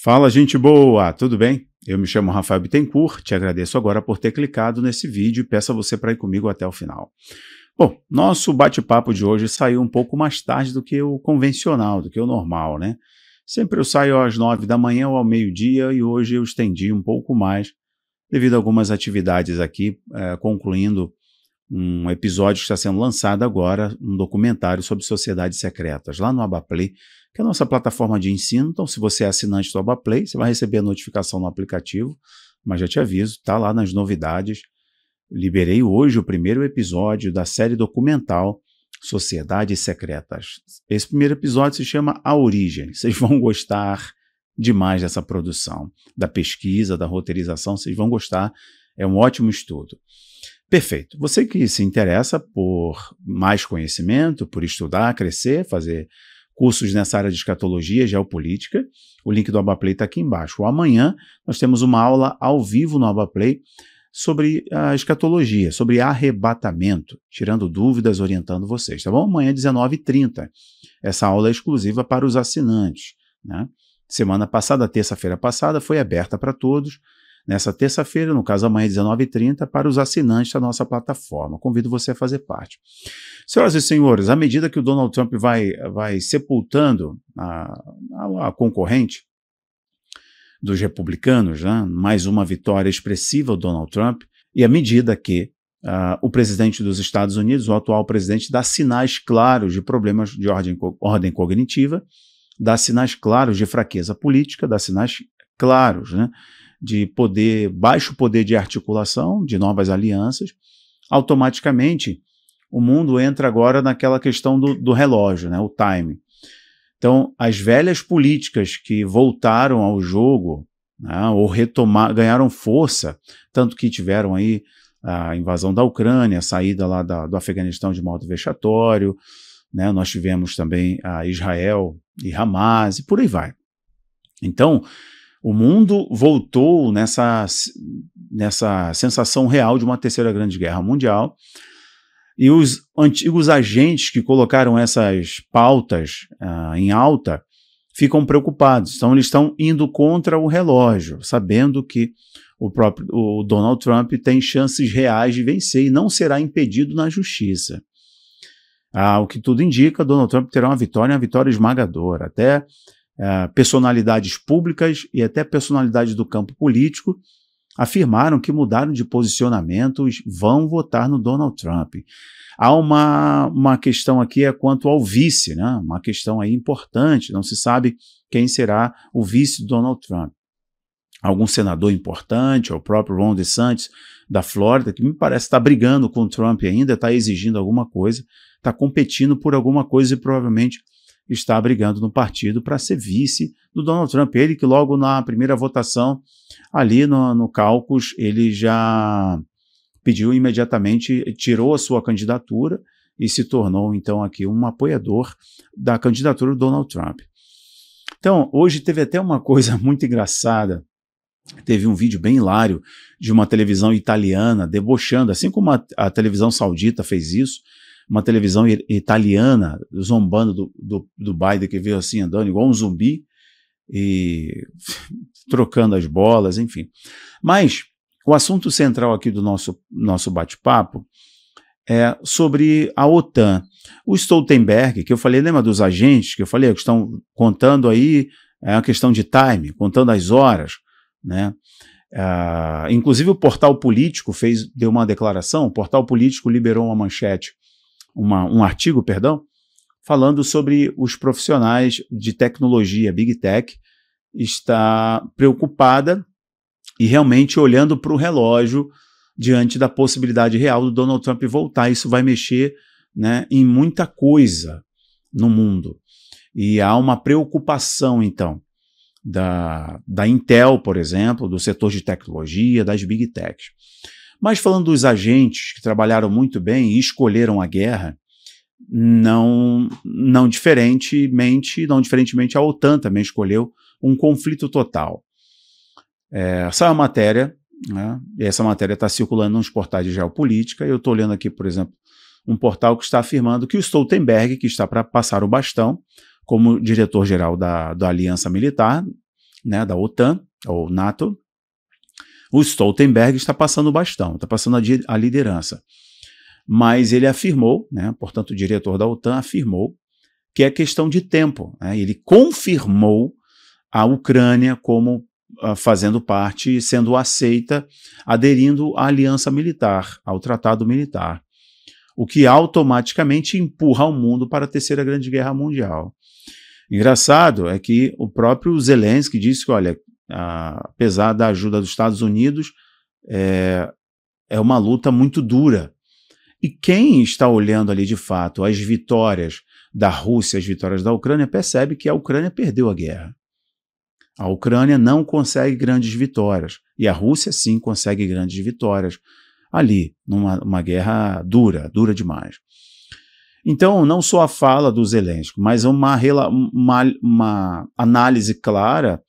Fala, gente boa, tudo bem? Eu me chamo Rafael Bittencourt, te agradeço agora por ter clicado nesse vídeo e peço a você para ir comigo até o final. Bom, nosso bate-papo de hoje saiu um pouco mais tarde do que o convencional, do que o normal, né? Sempre eu saio às 9 da manhã ou ao meio-dia e hoje eu estendi um pouco mais devido a algumas atividades aqui, concluindo um episódio que está sendo lançado agora, um documentário sobre sociedades secretas, lá no Abaplay, que é a nossa plataforma de ensino. Então, se você é assinante do Abaplay, você vai receber a notificação no aplicativo, mas já te aviso, está lá nas novidades. Liberei hoje o primeiro episódio da série documental Sociedades Secretas. Esse primeiro episódio se chama A Origem. Vocês vão gostar demais dessa produção, da pesquisa, da roteirização, vocês vão gostar, é um ótimo estudo. Perfeito. Você que se interessa por mais conhecimento, por estudar, crescer, fazer cursos nessa área de escatologia, geopolítica, o link do Abaplay está aqui embaixo. Amanhã nós temos uma aula ao vivo no Abaplay sobre a escatologia, sobre arrebatamento, tirando dúvidas, orientando vocês, tá bom? Amanhã, 19h30. Essa aula é exclusiva para os assinantes, né? Semana passada, terça-feira passada, foi aberta para todos. Nessa terça-feira, no caso amanhã, 19h30, para os assinantes da nossa plataforma. Convido você a fazer parte. Senhoras e senhores, à medida que o Donald Trump vai sepultando a concorrente dos republicanos, né, mais uma vitória expressiva do Donald Trump, e à medida que o presidente dos Estados Unidos, o atual presidente, dá sinais claros de problemas de ordem cognitiva, dá sinais claros de fraqueza política, dá sinais claros, né, de baixo poder de articulação, de novas alianças, automaticamente o mundo entra agora naquela questão do relógio, né, o time. Então, as velhas políticas que voltaram ao jogo, né, ou ganharam força, tanto que tiveram aí a invasão da Ucrânia, a saída lá do Afeganistão de modo vexatório, né, nós tivemos também a Israel e Hamas, e por aí vai. Então, o mundo voltou nessa sensação real de uma terceira grande guerra mundial, e os antigos agentes que colocaram essas pautas em alta ficam preocupados. Então eles estão indo contra o relógio, sabendo que o Donald Trump tem chances reais de vencer e não será impedido na justiça. O que tudo indica, Donald Trump terá uma vitória esmagadora. Até personalidades públicas e até personalidades do campo político afirmaram que mudaram de posicionamento e vão votar no Donald Trump. Há uma questão aqui quanto ao vice, né? Uma questão aí importante, não se sabe quem será o vice do Donald Trump. Algum senador importante, ou o próprio Ron DeSantis da Flórida, que me parece estar brigando com o Trump ainda, está exigindo alguma coisa, está competindo por alguma coisa e provavelmente está brigando no partido para ser vice do Donald Trump. Ele que logo na primeira votação, ali no caucus, ele já pediu imediatamente, tirou a sua candidatura e se tornou então aqui um apoiador da candidatura do Donald Trump. Então, hoje teve até uma coisa muito engraçada, teve um vídeo bem hilário de uma televisão italiana debochando, assim como a televisão saudita fez isso, uma televisão italiana zombando do Biden, que veio assim andando igual um zumbi e trocando as bolas, enfim. Mas o assunto central aqui do nosso bate-papo é sobre a OTAN. O Stoltenberg, que eu falei, lembra dos agentes que eu falei, que estão contando aí, é uma questão de time, contando as horas, né? Inclusive o Portal Político deu uma declaração, o Portal Político liberou uma manchete, um artigo, falando sobre os profissionais de tecnologia, Big Tech, está preocupada e realmente olhando para o relógio diante da possibilidade real do Donald Trump voltar. Isso vai mexer, né, em muita coisa no mundo. E há uma preocupação, então, da Intel, por exemplo, do setor de tecnologia, das Big Techs. Mas falando dos agentes que trabalharam muito bem e escolheram a guerra, não diferentemente a OTAN também escolheu um conflito total. Essa é uma matéria, né, e essa matéria está circulando nos portais de geopolítica, e eu estou olhando aqui, por exemplo, um portal que está afirmando que o Stoltenberg, que está para passar o bastão como diretor-geral da Aliança Militar, né, da OTAN, ou NATO, o Stoltenberg está passando o bastão, está passando a liderança. Mas ele afirmou, né, portanto o diretor da OTAN afirmou que é questão de tempo, né, ele confirmou a Ucrânia como fazendo parte, sendo aceita, aderindo à aliança militar, ao tratado militar, o que automaticamente empurra o mundo para a Terceira Grande Guerra Mundial. Engraçado é que o próprio Zelensky disse que, olha, apesar da ajuda dos Estados Unidos, é uma luta muito dura. E quem está olhando ali de fato as vitórias da Rússia, as vitórias da Ucrânia, percebe que a Ucrânia perdeu a guerra. A Ucrânia não consegue grandes vitórias, e a Rússia sim consegue grandes vitórias ali, numa guerra dura demais. Então, não só a fala do Zelensky, mas uma análise clara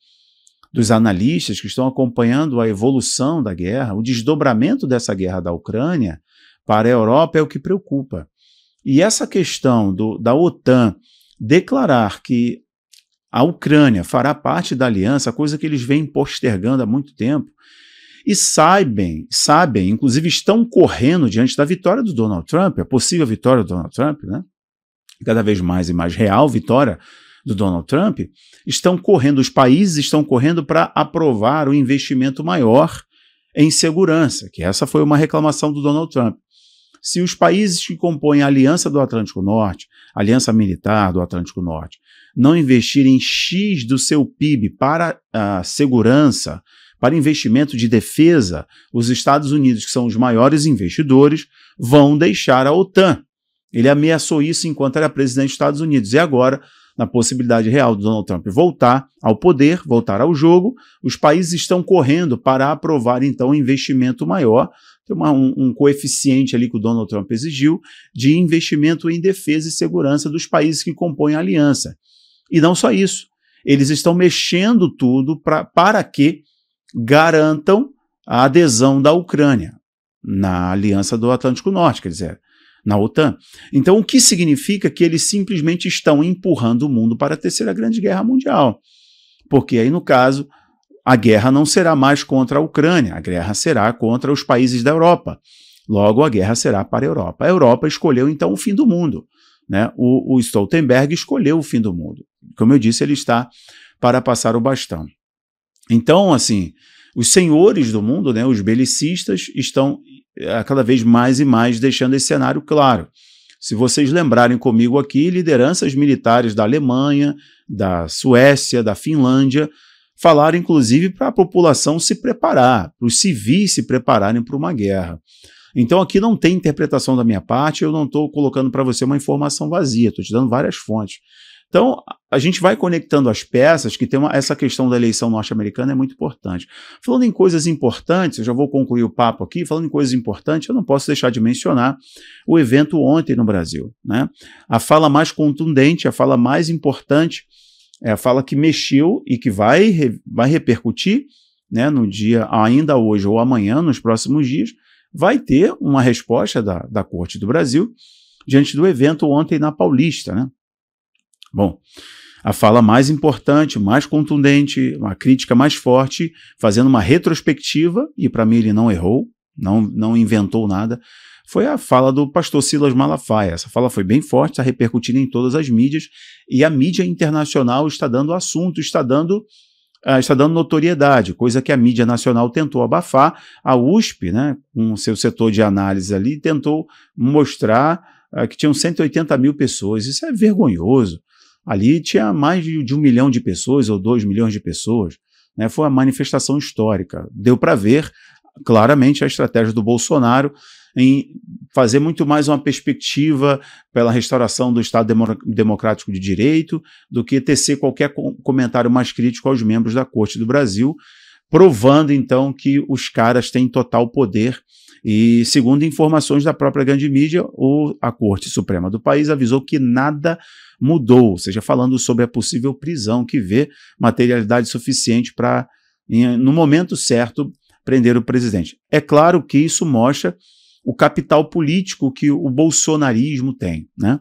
dos analistas que estão acompanhando a evolução da guerra, o desdobramento dessa guerra da Ucrânia para a Europa é o que preocupa. E essa questão da OTAN declarar que a Ucrânia fará parte da aliança, coisa que eles vêm postergando há muito tempo, e sabem, inclusive estão correndo diante da vitória do Donald Trump, a possível vitória do Donald Trump, né? Cada vez mais e mais real vitória do Donald Trump, os países estão correndo para aprovar o investimento maior em segurança, que essa foi uma reclamação do Donald Trump. Se os países que compõem a Aliança do Atlântico Norte, a Aliança Militar do Atlântico Norte, não investirem X do seu PIB para a segurança, para investimento de defesa, os Estados Unidos, que são os maiores investidores, vão deixar a OTAN. Ele ameaçou isso enquanto era presidente dos Estados Unidos. E agora, na possibilidade real do Donald Trump voltar ao poder, voltar ao jogo, os países estão correndo para aprovar, então, um investimento maior. Tem um coeficiente ali que o Donald Trump exigiu de investimento em defesa e segurança dos países que compõem a aliança. E não só isso, eles estão mexendo tudo para que garantam a adesão da Ucrânia na Aliança do Atlântico Norte, quer dizer, na OTAN. Então, o que significa que eles simplesmente estão empurrando o mundo para a Terceira Grande Guerra Mundial. Porque aí, no caso, a guerra não será mais contra a Ucrânia, a guerra será contra os países da Europa. Logo, a guerra será para a Europa. A Europa escolheu, então, o fim do mundo, né? O Stoltenberg escolheu o fim do mundo. Como eu disse, ele está para passar o bastão. Então, assim, os senhores do mundo, né, os belicistas, estão cada vez mais e mais deixando esse cenário claro. Se vocês lembrarem comigo aqui, lideranças militares da Alemanha, da Suécia, da Finlândia, falaram inclusive para a população se preparar, para os civis se prepararem para uma guerra. Então aqui não tem interpretação da minha parte, eu não estou colocando para você uma informação vazia, estou te dando várias fontes. Então, a gente vai conectando as peças, que tem essa questão da eleição norte-americana é muito importante. Falando em coisas importantes, eu já vou concluir o papo aqui, falando em coisas importantes, eu não posso deixar de mencionar o evento ontem no Brasil, né? A fala mais contundente, a fala mais importante, é a fala que mexeu e que vai repercutir, né, no dia, ainda hoje ou amanhã, nos próximos dias, vai ter uma resposta da Corte do Brasil diante do evento ontem na Paulista, né? Bom, a fala mais importante, mais contundente, uma crítica mais forte, fazendo uma retrospectiva, e para mim ele não errou, não inventou nada, foi a fala do pastor Silas Malafaia. Essa fala foi bem forte, está repercutindo em todas as mídias, e a mídia internacional está dando assunto, está dando notoriedade, coisa que a mídia nacional tentou abafar. A USP, né, com seu setor de análise ali, tentou mostrar que tinham 180 mil pessoas. Isso é vergonhoso. Ali tinha mais de 1 milhão de pessoas ou 2 milhões de pessoas, né? Foi uma manifestação histórica. Deu para ver claramente a estratégia do Bolsonaro em fazer muito mais uma perspectiva pela restauração do Estado Democrático de Direito do que tecer qualquer comentário mais crítico aos membros da Corte do Brasil, provando então que os caras têm total poder. E, segundo informações da própria grande mídia, a Corte Suprema do país avisou que nada mudou, ou seja, falando sobre a possível prisão, que vê materialidade suficiente para, no momento certo, prender o presidente. É claro que isso mostra o capital político que o bolsonarismo tem, né?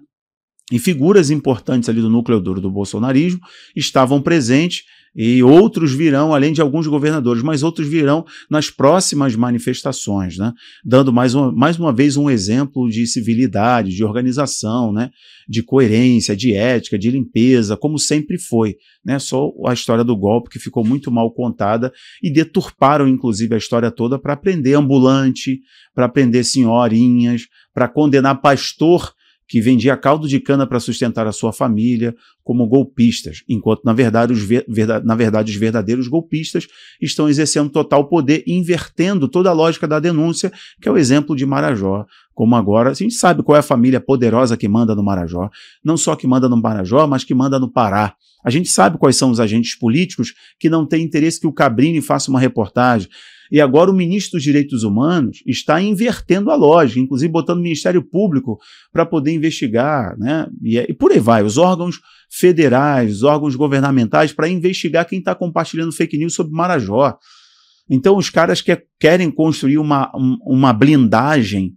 E figuras importantes ali do núcleo duro do bolsonarismo estavam presentes E outros virão, além de alguns governadores, mas outros virão nas próximas manifestações, né? Dando mais uma vez um exemplo de civilidade, de organização, né? De coerência, de ética, de limpeza, como sempre foi, né? Só a história do golpe que ficou muito mal contada e deturparam, inclusive, a história toda para prender ambulante, para prender senhorinhas, para condenar pastor que vendia caldo de cana para sustentar a sua família, como golpistas, enquanto, na verdade, os verdadeiros golpistas estão exercendo total poder, invertendo toda a lógica da denúncia, que é o exemplo de Marajó. Como agora, a gente sabe qual é a família poderosa que manda no Marajó, não só que manda no Marajó, mas que manda no Pará. A gente sabe quais são os agentes políticos que não têm interesse que o Cabrini faça uma reportagem. E agora o ministro dos Direitos Humanos está invertendo a lógica, inclusive botando o Ministério Público para poder investigar, né? E por aí vai, os órgãos federais, os órgãos governamentais para investigar quem está compartilhando fake news sobre Marajó. Então os caras querem construir uma blindagem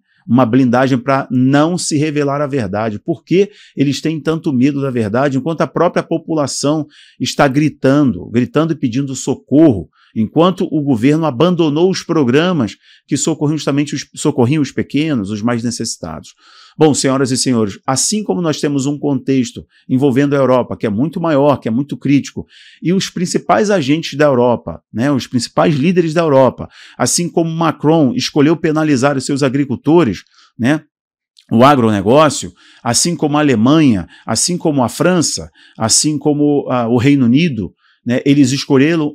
para não se revelar a verdade. Por que eles têm tanto medo da verdade, enquanto a própria população está gritando e pedindo socorro, enquanto o governo abandonou os programas que socorriam os pequenos, os mais necessitados. Bom, senhoras e senhores, assim como nós temos um contexto envolvendo a Europa, que é muito maior, que é muito crítico, e os principais agentes da Europa, né, os principais líderes da Europa, assim como Macron escolheu penalizar os seus agricultores, né, o agronegócio, assim como a Alemanha, assim como a França, assim como o Reino Unido, né, eles escolheram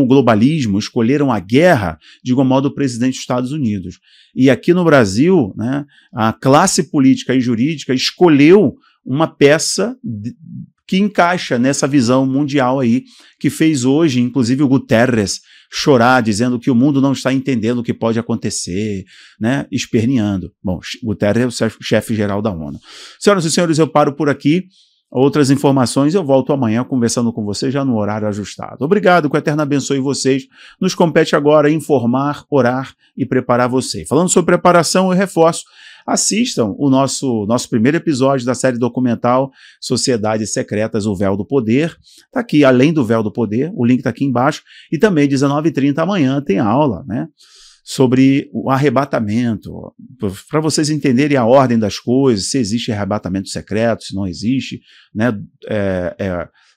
o globalismo, escolheram a guerra, de igual modo o presidente dos Estados Unidos. E aqui no Brasil, né, a classe política e jurídica escolheu uma peça que encaixa nessa visão mundial aí, que fez hoje, inclusive, o Guterres chorar, dizendo que o mundo não está entendendo o que pode acontecer, né, esperneando. Bom, Guterres é o chefe-geral da ONU. Senhoras e senhores, eu paro por aqui. Outras informações eu volto amanhã conversando com vocês já no horário ajustado. Obrigado, que o Eterno abençoe vocês. Nos compete agora informar, orar e preparar você. Falando sobre preparação, eu reforço, assistam o nosso primeiro episódio da série documental Sociedades Secretas, o Véu do Poder. Está aqui, além do Véu do Poder, o link está aqui embaixo. E também, 19h30 amanhã, tem aula, né? Sobre o arrebatamento, para vocês entenderem a ordem das coisas, se existe arrebatamento secreto, se não existe, né?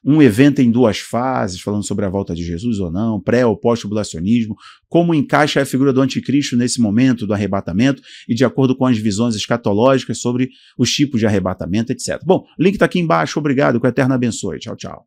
Um evento em duas fases, falando sobre a volta de Jesus ou não, pré- ou pós-tribulacionismo, como encaixa a figura do anticristo nesse momento do arrebatamento e de acordo com as visões escatológicas sobre os tipos de arrebatamento, etc. Bom, o link está aqui embaixo, obrigado, que o Eterno abençoe. Tchau, tchau.